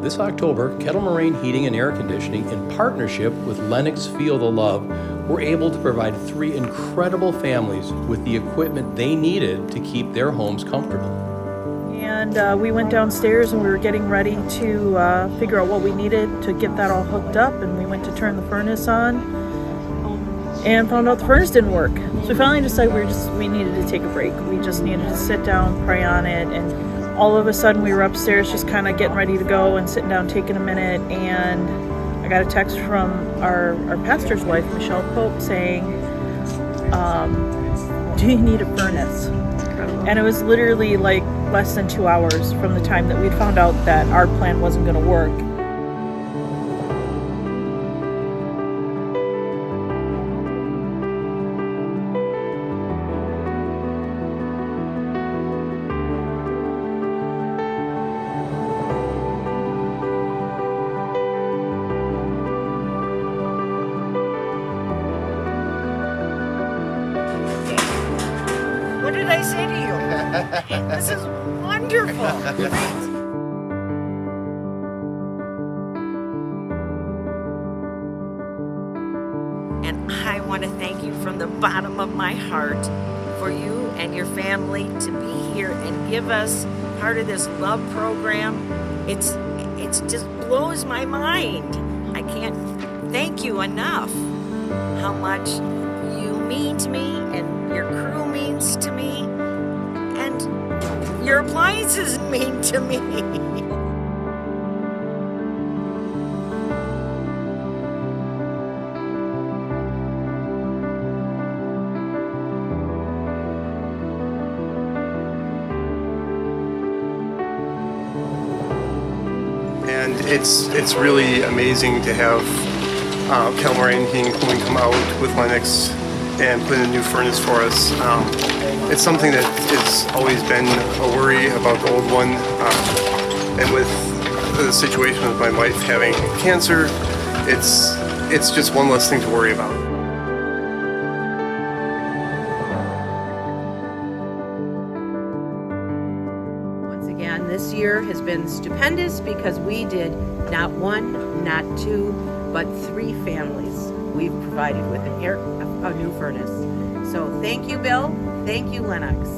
This October, Kettle Moraine Heating and Air Conditioning, in partnership with Lennox Feel the Love, were able to provide 3 incredible families with the equipment they needed to keep their homes comfortable. And we went downstairs and we were getting ready to figure out what we needed to get that all hooked up, and we went to turn the furnace on and found out the furnace didn't work. So we finally decided we needed to take a break. We just needed to sit down, pray on it, and all of a sudden we were upstairs just kind of getting ready to go and sitting down taking a minute, and I got a text from our pastor's wife, Michelle Pope, saying, do you need a furnace? And it was literally like less than 2 hours from the time that we'd found out that our plan wasn't going to work. What did I say to you? This is wonderful. And I want to thank you from the bottom of my heart for you and your family to be here and give us part of this love program. It's just blows my mind. I can't thank you enough how much you mean to me and your crew means to me and your appliances mean to me. And it's really amazing to have Kettle Moraine Heating and Cooling come out with Lennox and put in a new furnace for us. It's something that has always been a worry about the old one, and with the situation with my wife having cancer, it's just one less thing to worry about. Again, this year has been stupendous because we did not 1, not 2, but 3 families we've provided with a new furnace. So thank you, Bill. Thank you, Lennox.